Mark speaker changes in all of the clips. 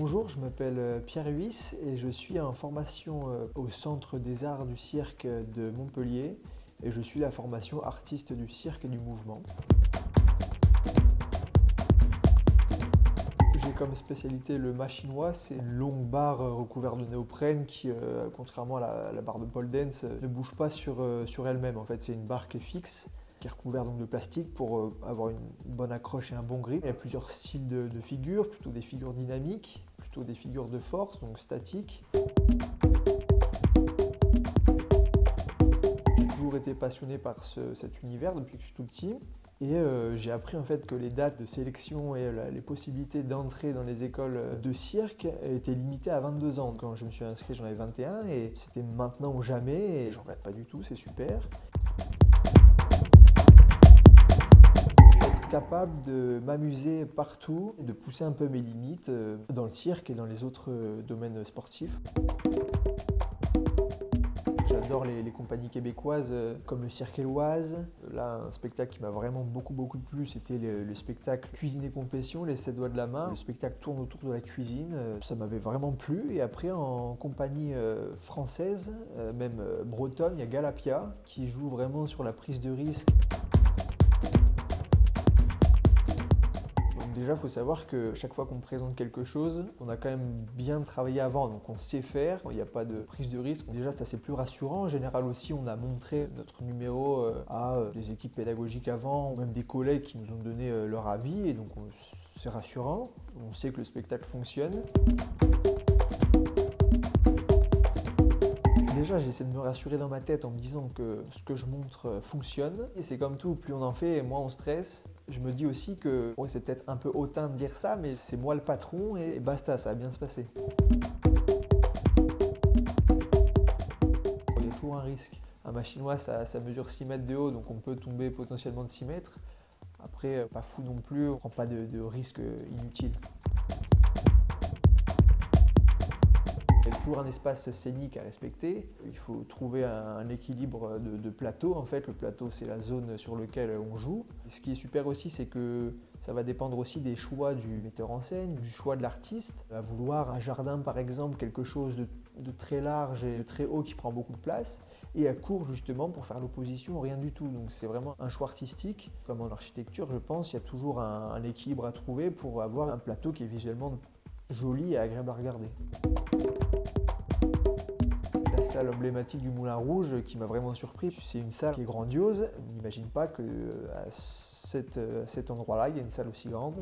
Speaker 1: Bonjour, je m'appelle Pierre Huys et je suis en formation au Centre des Arts du Cirque de Montpellier et je suis la formation artiste du cirque et du mouvement. J'ai comme spécialité le machinois, c'est une longue barre recouverte de néoprène qui, contrairement à la barre de pole dance, ne bouge pas sur elle-même. En fait, c'est une barre qui est fixe, qui est recouverte donc de plastique pour avoir une bonne accroche et un bon grip. Il y a plusieurs styles de figures, plutôt des figures dynamiques, plutôt des figures de force, donc statiques. J'ai toujours été passionné par cet univers depuis que je suis tout petit. Et j'ai appris en fait que les dates de sélection et les possibilités d'entrer dans les écoles de cirque étaient limitées à 22 ans. Quand je me suis inscrit, j'en avais 21 et c'était maintenant ou jamais et je ne regrette pas du tout, c'est super. Être capable de m'amuser partout et de pousser un peu mes limites dans le cirque et dans les autres domaines sportifs. J'adore les compagnies québécoises comme le Cirque Éloise. Là, un spectacle qui m'a vraiment beaucoup plu, c'était le spectacle Cuisine et Confession, les 7 doigts de la main. Le spectacle tourne autour de la cuisine, ça m'avait vraiment plu. Et après, en compagnie française, même bretonne, il y a Galapia qui joue vraiment sur la prise de risque. Déjà, il faut savoir que chaque fois qu'on présente quelque chose, on a quand même bien travaillé avant, donc on sait faire, il n'y a pas de prise de risque. Déjà, ça c'est plus rassurant. En général aussi, on a montré notre numéro à des équipes pédagogiques avant, ou même des collègues qui nous ont donné leur avis, et donc c'est rassurant. On sait que le spectacle fonctionne. Déjà, j'essaie de me rassurer dans ma tête en me disant que ce que je montre fonctionne. Et c'est comme tout, plus on en fait, moins on stresse. Je me dis aussi que c'est peut-être un peu hautain de dire ça, mais c'est moi le patron et basta, ça va bien se passer. Il y a toujours un risque. Un machinois, ça mesure 6 mètres de haut, donc on peut tomber potentiellement de 6 mètres. Après, pas fou non plus, on ne prend pas de risques inutiles. Il y a toujours un espace scénique à respecter. Il faut trouver un équilibre de plateau. En fait, le plateau, c'est la zone sur laquelle on joue. Et ce qui est super aussi, c'est que ça va dépendre aussi des choix du metteur en scène, du choix de l'artiste. À vouloir un jardin, par exemple, quelque chose de très large et de très haut qui prend beaucoup de place, et à court, justement, pour faire l'opposition, rien du tout. Donc c'est vraiment un choix artistique. Comme en architecture, je pense, il y a toujours un équilibre à trouver pour avoir un plateau qui est visuellement joli et agréable à regarder. La salle emblématique du Moulin Rouge qui m'a vraiment surpris, c'est une salle qui est grandiose. On n'imagine pas qu'à cet endroit-là, il y a une salle aussi grande.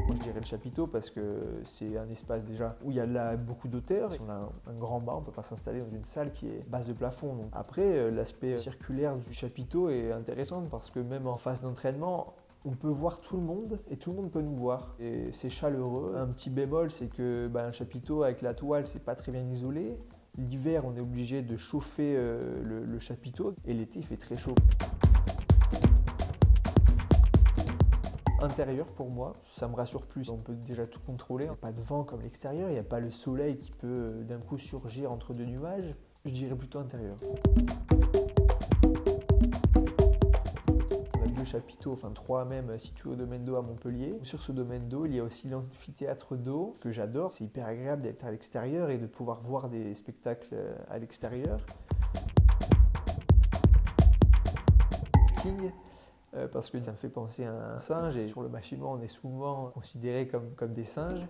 Speaker 1: Moi, je dirais le chapiteau parce que c'est un espace déjà où il y a là beaucoup d'auteurs. Si on a un grand bar, on ne peut pas s'installer dans une salle qui est basse de plafond. Donc, après, l'aspect circulaire du chapiteau est intéressant parce que même en phase d'entraînement, on peut voir tout le monde et tout le monde peut nous voir et c'est chaleureux. Un petit bémol, c'est que un chapiteau avec la toile, c'est pas très bien isolé. L'hiver, on est obligé de chauffer le chapiteau et l'été, il fait très chaud. Intérieur, pour moi, ça me rassure plus. On peut déjà tout contrôler. Il n'y a pas de vent comme l'extérieur, il n'y a pas le soleil qui peut d'un coup surgir entre deux nuages. Je dirais plutôt intérieur. Chapiteaux, enfin 3 même, situés au domaine d'eau à Montpellier. Sur ce domaine d'eau, il y a aussi l'amphithéâtre d'eau que j'adore. C'est hyper agréable d'être à l'extérieur et de pouvoir voir des spectacles à l'extérieur. King, parce que ça me fait penser à un singe et sur le machinois, on est souvent considérés comme des singes.